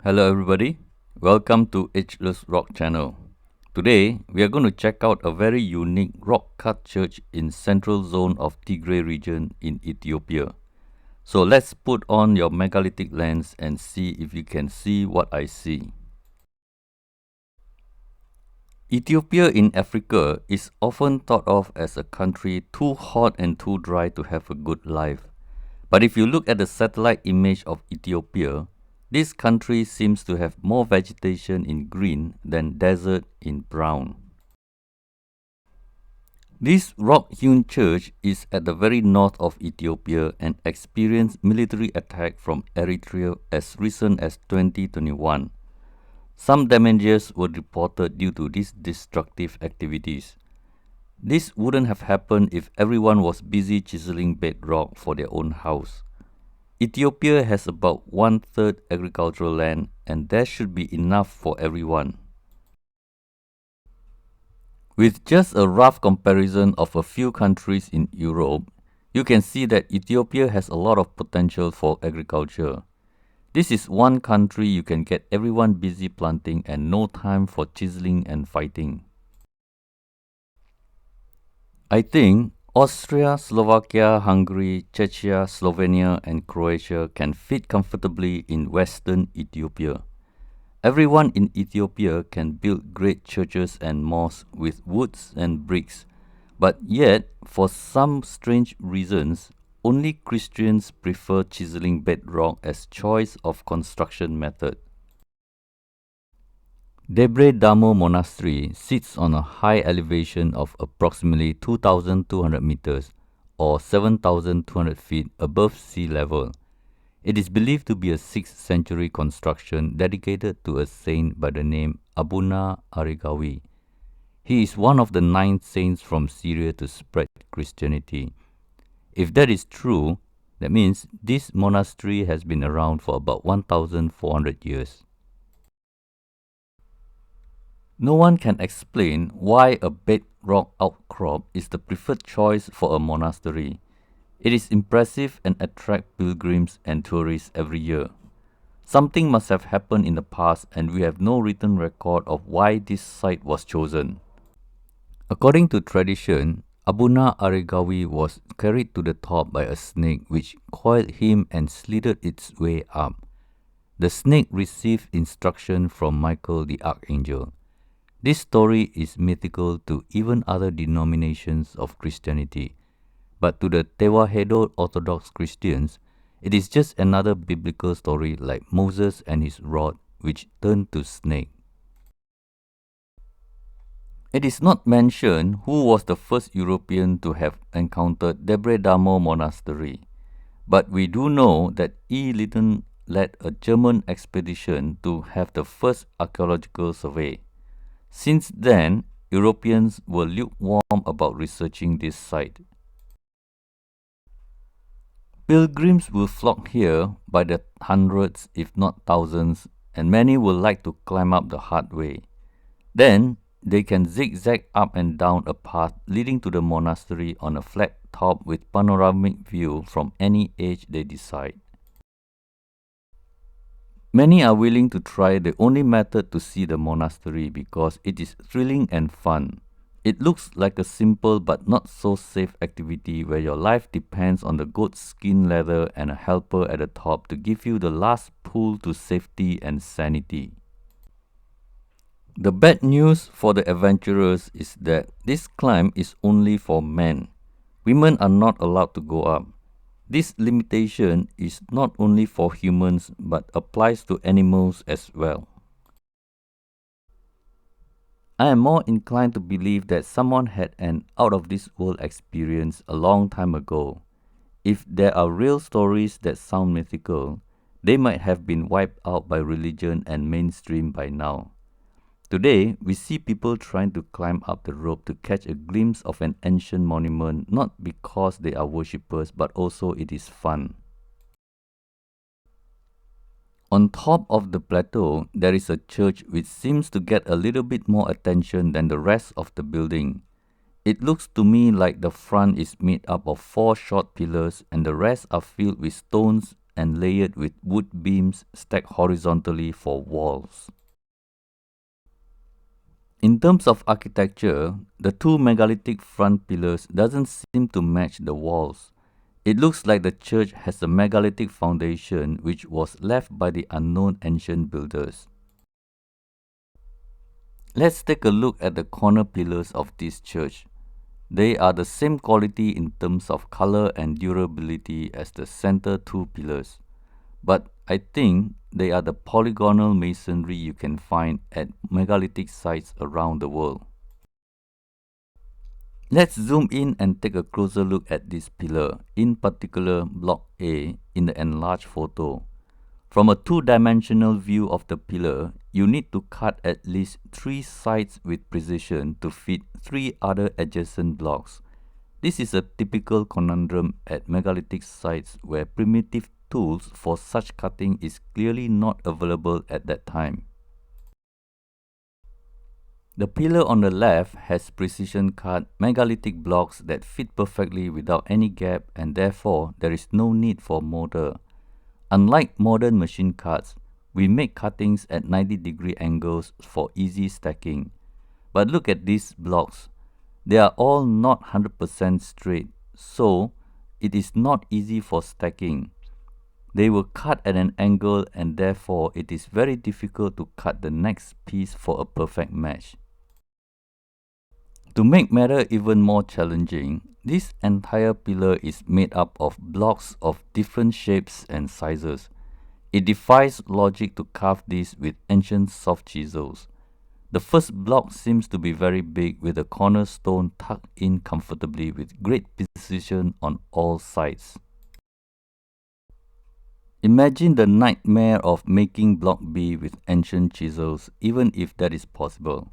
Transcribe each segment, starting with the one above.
Hello everybody, welcome to Ageless Rock channel. Today we are going to check out a very unique rock cut church in central zone of Tigray region in Ethiopia. So let's put on your megalithic lens and see if you can see what I see. Ethiopia in Africa is often thought of as a country too hot and too dry to have a good life. But if you look at the satellite image of Ethiopia, this country seems to have more vegetation in green than desert in brown. This rock-hewn church is at the very north of Ethiopia and experienced military attack from Eritrea as recent as 2021. Some damages were reported due to these destructive activities. This wouldn't have happened if everyone was busy chiseling bedrock for their own house. Ethiopia has about 1/3 agricultural land, and there should be enough for everyone. With just a rough comparison of a few countries in Europe, you can see that Ethiopia has a lot of potential for agriculture. This is one country you can get everyone busy planting and no time for chiseling and fighting. I think Austria, Slovakia, Hungary, Czechia, Slovenia and Croatia can fit comfortably in western Ethiopia. Everyone in Ethiopia can build great churches and mosques with woods and bricks, but yet, for some strange reasons, only Christians prefer chiseling bedrock as choice of construction method. Debra Damo Monastery sits on a high elevation of approximately 2,200 meters or 7,200 feet above sea level. It is believed to be a 6th century construction dedicated to a saint by the name Abuna Aregawi. He is one of the 9 saints from Syria to spread Christianity. If that is true, that means this monastery has been around for about 1,400 years. No one can explain why a bedrock outcrop is the preferred choice for a monastery. It is impressive and attracts pilgrims and tourists every year. Something must have happened in the past and we have no written record of why this site was chosen. According to tradition, Abuna Aregawi was carried to the top by a snake which coiled him and slithered its way up. The snake received instruction from Michael the Archangel. This story is mythical to even other denominations of Christianity, but to the Tewahedo Orthodox Christians, it is just another biblical story like Moses and his rod which turned to snake. It is not mentioned who was the first European to have encountered Debra Damo Monastery, but we do know that E. Lytton led a German expedition to have the first archaeological survey. Since then, Europeans were lukewarm about researching this site. Pilgrims will flock here by the hundreds, if not thousands, and many will like to climb up the hard way. Then, they can zigzag up and down a path leading to the monastery on a flat top with panoramic view from any edge they decide. Many are willing to try the only method to see the monastery because it is thrilling and fun. It looks like a simple but not so safe activity where your life depends on the goat skin leather and a helper at the top to give you the last pull to safety and sanity. The bad news for the adventurers is that this climb is only for men. Women are not allowed to go up. This limitation is not only for humans but applies to animals as well. I am more inclined to believe that someone had an out-of-this-world experience a long time ago. If there are real stories that sound mythical, they might have been wiped out by religion and mainstream by now. Today, we see people trying to climb up the rope to catch a glimpse of an ancient monument, not because they are worshippers, but also it is fun. On top of the plateau, there is a church which seems to get a little bit more attention than the rest of the building. It looks to me like the front is made up of 4 short pillars and the rest are filled with stones and layered with wood beams stacked horizontally for walls. In terms of architecture, the two megalithic front pillars doesn't seem to match the walls. It looks like the church has a megalithic foundation which was left by the unknown ancient builders. Let's take a look at the corner pillars of this church. They are the same quality in terms of color and durability as the center two pillars, but I think they are the polygonal masonry you can find at megalithic sites around the world. Let's zoom in and take a closer look at this pillar, in particular Block A in the enlarged photo. From a two-dimensional view of the pillar, you need to cut at least 3 sides with precision to fit 3 other adjacent blocks. This is a typical conundrum at megalithic sites where primitive tools for such cutting is clearly not available at that time. The pillar on the left has precision cut megalithic blocks that fit perfectly without any gap, and therefore there is no need for mortar. Unlike modern machine cuts, we make cuttings at 90-degree angles for easy stacking. But look at these blocks. They are all not 100% straight, so it is not easy for stacking. They were cut at an angle, and therefore it is very difficult to cut the next piece for a perfect match. To make matter even more challenging, this entire pillar is made up of blocks of different shapes and sizes. It defies logic to carve these with ancient soft chisels. The first block seems to be very big, with the cornerstone tucked in comfortably with great precision on all sides. Imagine the nightmare of making block B with ancient chisels, even if that is possible.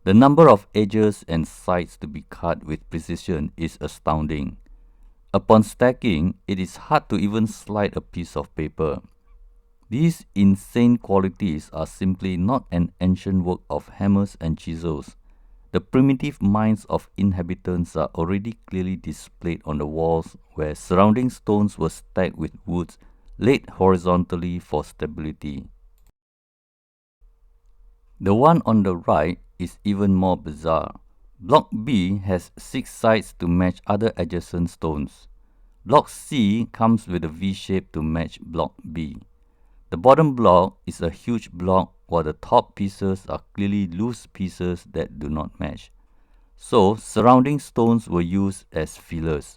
The number of edges and sides to be cut with precision is astounding. Upon stacking, it is hard to even slide a piece of paper. These insane qualities are simply not an ancient work of hammers and chisels. The primitive minds of inhabitants are already clearly displayed on the walls, where surrounding stones were stacked with woods laid horizontally for stability. The one on the right is even more bizarre. Block B has 6 sides to match other adjacent stones. Block C comes with a V shape to match Block B. The bottom block is a huge block, while the top pieces are clearly loose pieces that do not match. So, surrounding stones were used as fillers.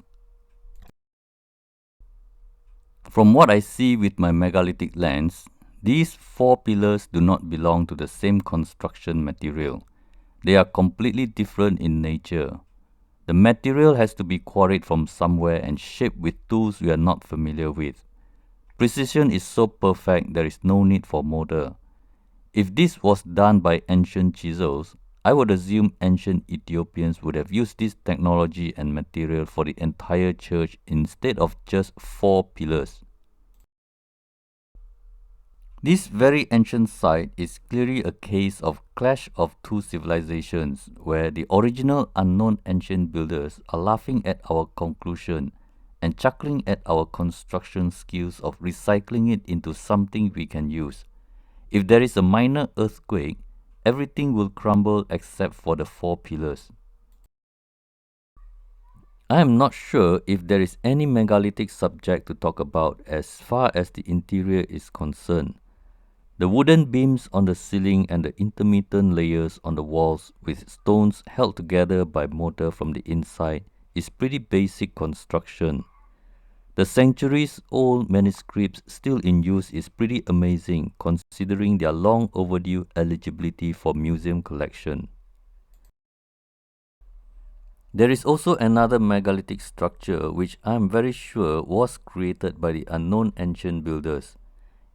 From what I see with my megalithic lens, these 4 pillars do not belong to the same construction material. They are completely different in nature. The material has to be quarried from somewhere and shaped with tools we are not familiar with. Precision is so perfect there is no need for mortar. If this was done by ancient chisels, I would assume ancient Ethiopians would have used this technology and material for the entire church instead of just 4 pillars. This very ancient site is clearly a case of clash of two civilizations, where the original unknown ancient builders are laughing at our conclusion and chuckling at our construction skills of recycling it into something we can use. If there is a minor earthquake, everything will crumble except for the 4 pillars. I am not sure if there is any megalithic subject to talk about as far as the interior is concerned. The wooden beams on the ceiling and the intermittent layers on the walls with stones held together by mortar from the inside is pretty basic construction. The centuries-old manuscripts still in use is pretty amazing considering their long overdue eligibility for museum collection. There is also another megalithic structure which I am very sure was created by the unknown ancient builders.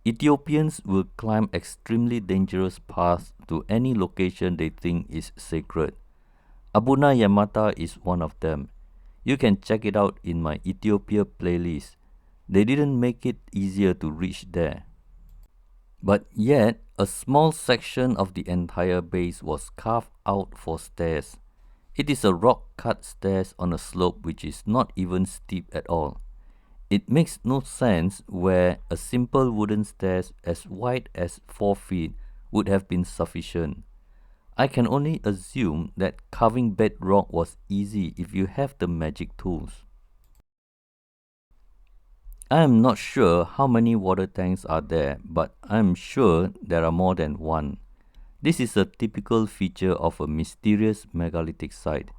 Ethiopians will climb extremely dangerous paths to any location they think is sacred. Abuna Yamata is one of them. You can check it out in my Ethiopia playlist. They didn't make it easier to reach there. But yet, a small section of the entire base was carved out for stairs. It is a rock-cut stairs on a slope which is not even steep at all. It makes no sense where a simple wooden stairs as wide as 4 feet would have been sufficient. I can only assume that carving bedrock was easy if you have the magic tools. I am not sure how many water tanks are there, but I am sure there are more than one. This is a typical feature of a mysterious megalithic site.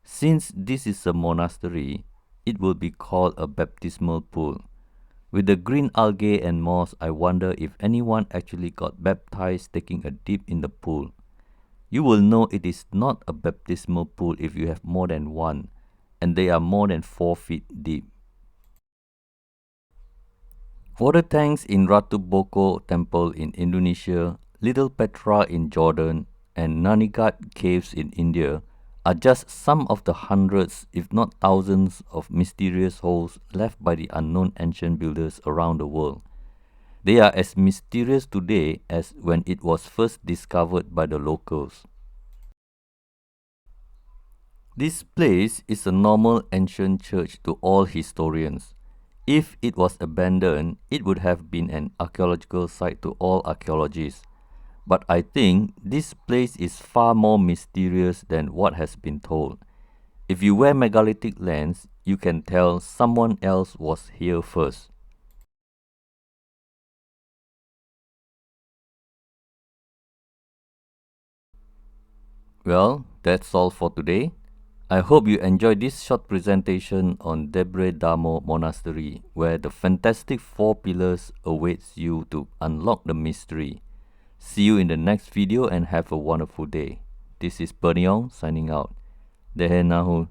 Since this is a monastery, it will be called a baptismal pool. With the green algae and moss, I wonder if anyone actually got baptized taking a dip in the pool. You will know it is not a baptismal pool if you have more than one, and they are more than 4 feet deep. Water tanks in Ratu Boko Temple in Indonesia, Little Petra in Jordan, and Nanigat caves in India are just some of the hundreds, if not thousands, of mysterious holes left by the unknown ancient builders around the world. They are as mysterious today as when it was first discovered by the locals. This place is a normal ancient church to all historians. If it was abandoned, it would have been an archaeological site to all archaeologists. But I think this place is far more mysterious than what has been told. If you wear megalithic lens, you can tell someone else was here first. Well, that's all for today. I hope you enjoyed this short presentation on Debra Damo Monastery, where the fantastic 4 pillars awaits you to unlock the mystery. See you in the next video and have a wonderful day. This is Berniong signing out. Dehe Nahu.